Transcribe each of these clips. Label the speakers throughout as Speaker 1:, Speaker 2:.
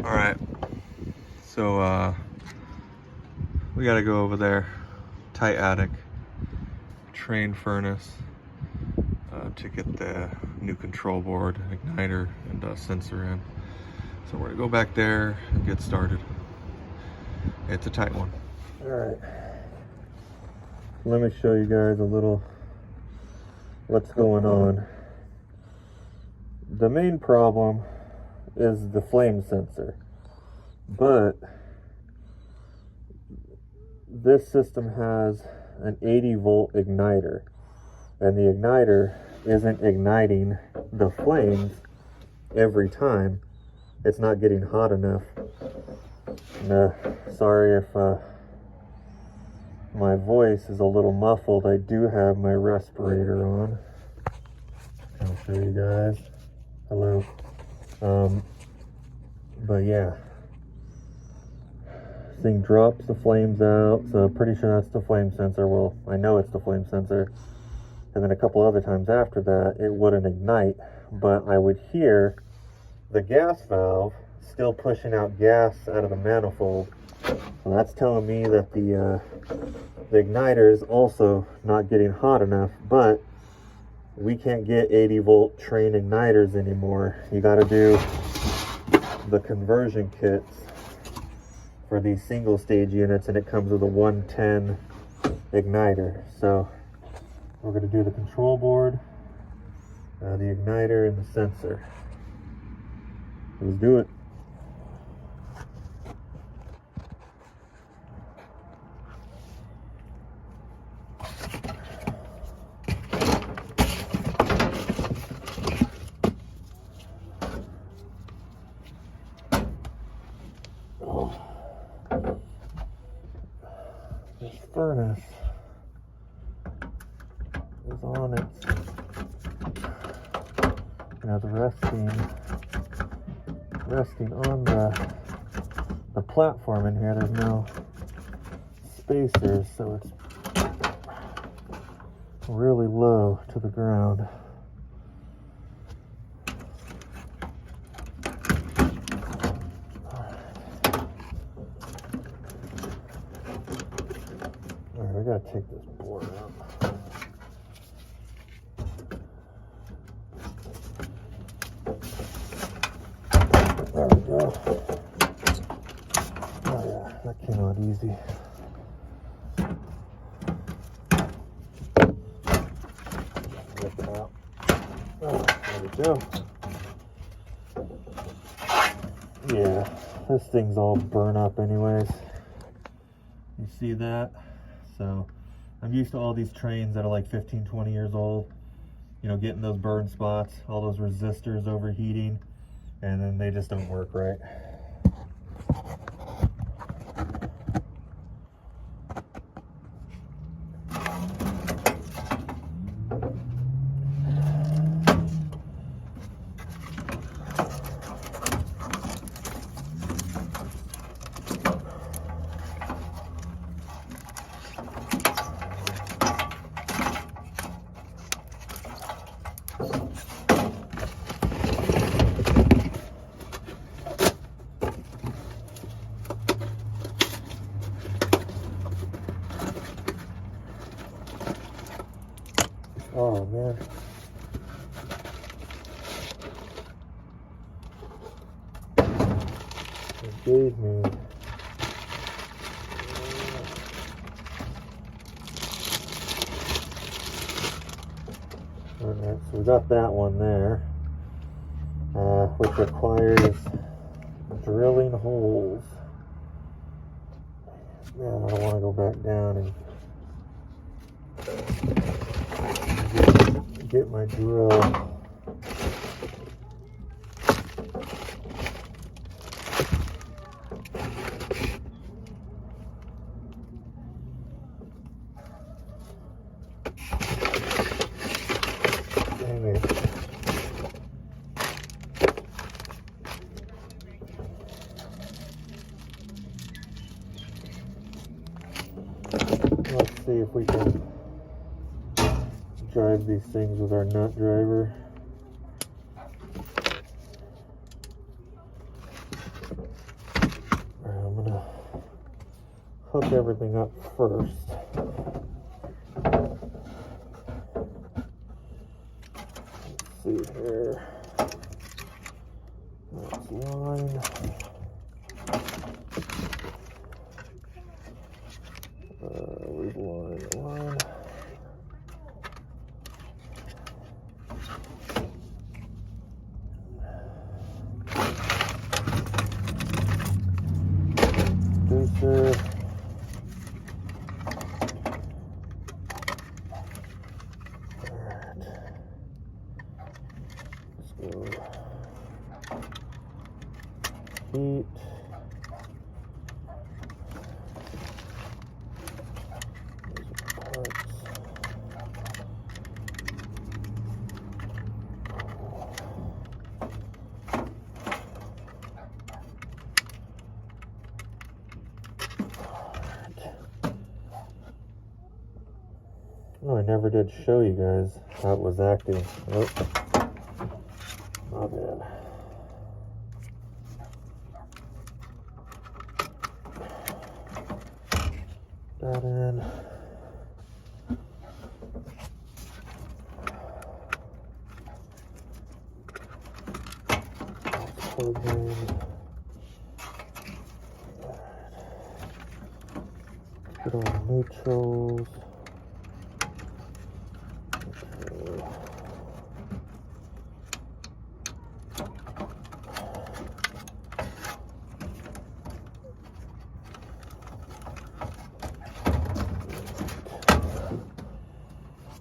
Speaker 1: Alright, so we gotta go over there, tight attic, Trane furnace, to get the new control board, igniter, and sensor in. So we're gonna go back there and get started. It's a tight one. Alright, let me show you guys a little what's going on. The main problem is the flame sensor, but this system has an 80-volt igniter, and the igniter isn't igniting the flames every time. It's not getting hot enough. And, sorry if my voice is a little muffled. I do have my respirator on. I'll show you guys. Hello. But yeah, this thing drops the flames out, so I'm pretty sure that's the flame sensor. Well, I know it's the flame sensor. And then a couple other times after that, it wouldn't ignite, but I would hear the gas valve still pushing out gas out of the manifold. So that's telling me that the igniter is also not getting hot enough, but we can't get 80-volt Trane igniters anymore. You got to do the conversion kits for these single stage units, and it comes with a 110 igniter. So we're going to do the control board, the igniter, and the sensor. Let's do it. This furnace is on its, resting on the platform in here. There's no spacers, so it's really low to the ground. Alright, we gotta take this board out. There we go. Oh yeah, that came out easy. Rip it out. Oh, there we go. Yeah, this thing's all burnt up anyways. You see that? So I'm used to all these Tranes that are like 15, 20 years old. You know, getting those burn spots, all those resistors overheating, and then they just don't work right. Oh man. It gave me. Alright, so we got that one there, which requires drilling holes. Man, I don't want to go back down and get my drill. Dang it. Let's see if we can drive these things with our nut driver. hook everything up first. Let's see here. That's line. Where's line? Booster. Let's go. Heat. Oh, I never did show you guys how it was acting. Oh, my bad. That in. Plug in. Put on neutrals.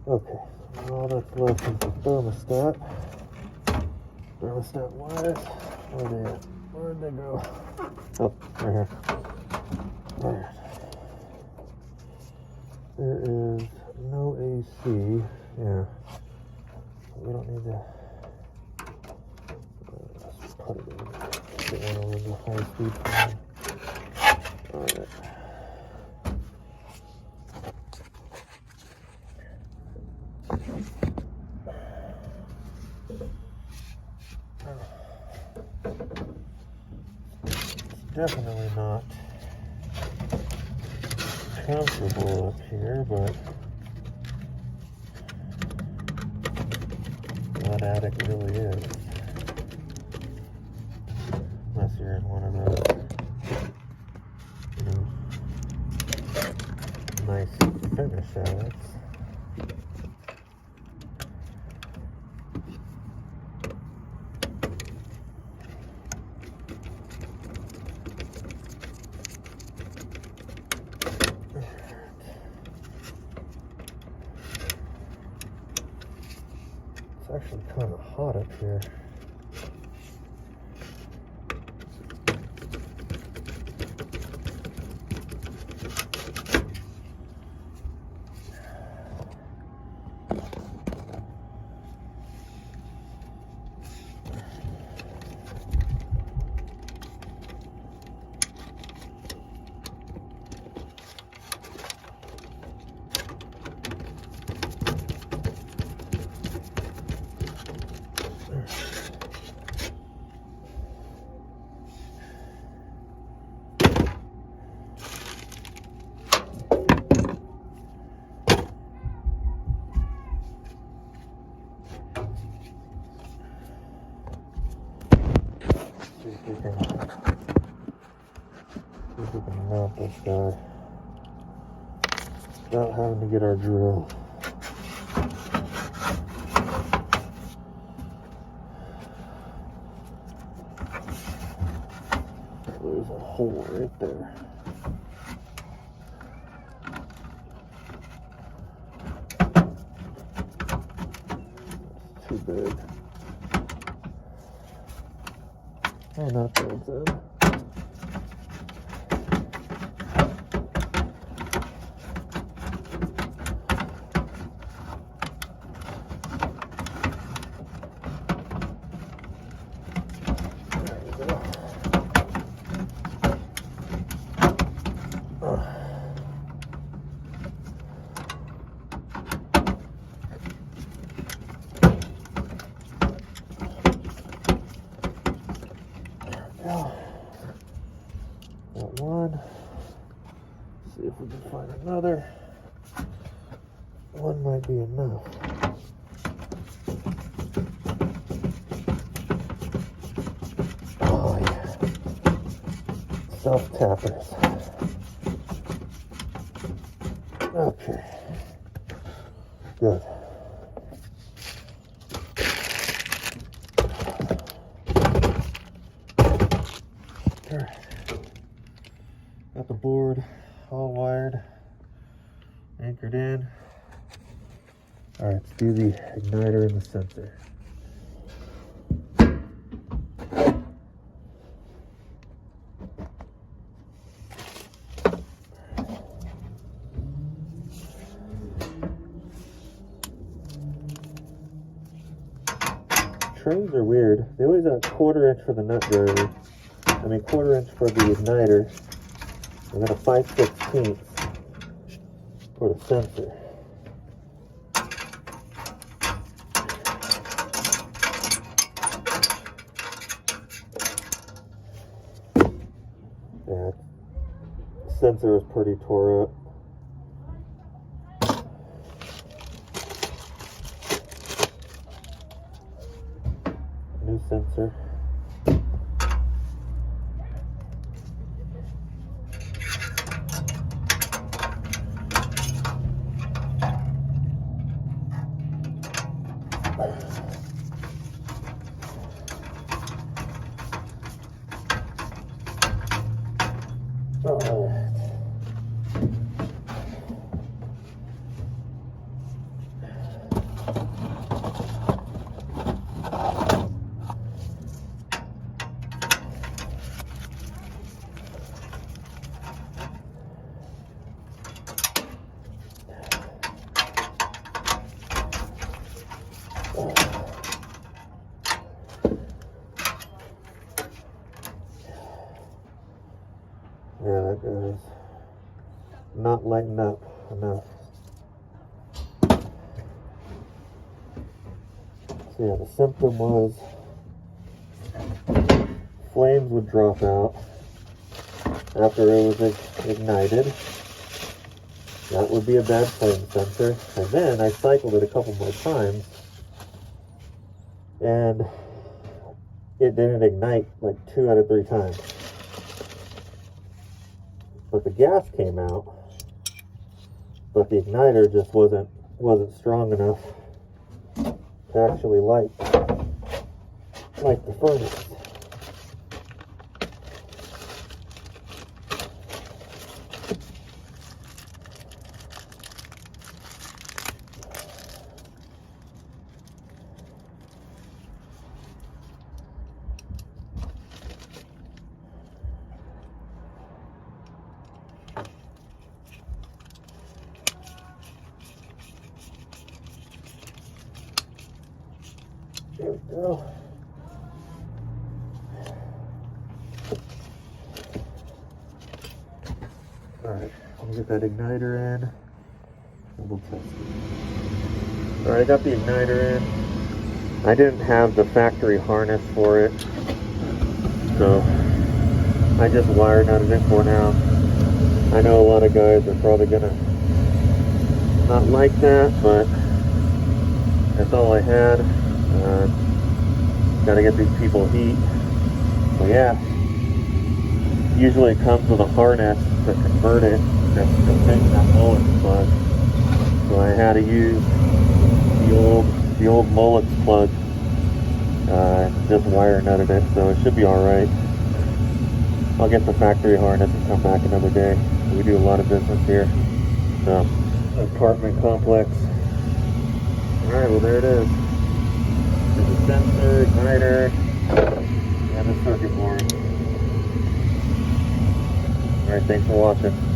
Speaker 1: Okay, all that's left is the thermostat. Thermostat wires, where they at? Where'd they go? Oh, right here. Alright. There is no AC. Yeah. We don't need to. Let's put it in. Get one over the high speed fan. Alright. Definitely not comfortable up here, but what attic really is. Unless you're in one of those, nice finish attics. It's actually kind of hot up here. See if we can mount this guy without having to get our drill. There's a hole right there. That's too big. Oh, not that good. Got one see if we can find another. One might be enough. Oh yeah. Self-tappers. Okay. Good. Alright. Got the board all wired, anchored in. Alright, let's do the igniter and the sensor. Tranes are weird. They always have a 1/4 inch for the nut driver. I mean 1/4 inch for the igniter. And then a 5/16 for the sensor. Yeah, the sensor is pretty tore up. New sensor. Yeah, that is not lighting up enough. So yeah, the symptom was flames would drop out after it was ignited. That would be a bad flame sensor. And then I cycled it a couple more times and it didn't ignite like 2 out of 3 times. But the gas came out, but the igniter just wasn't strong enough to actually light the furnace. There we go. Alright, I'll get that igniter in and we'll test it. Alright, I got the igniter in. I didn't have the factory harness for it, so I just wire nutted it for now. I know a lot of guys are probably gonna not like that, but that's all I had. Gotta get these people heat. So yeah, usually it comes with a harness to convert it to fit that mullet plug. So I had to use the old mullet plug. Just wire nutted it, so it should be all right. I'll get the factory harness and come back another day. We do a lot of business here. So, apartment complex. All right, well there it is. There's a sensor, igniter, and the circuit board. Alright, thanks for watching.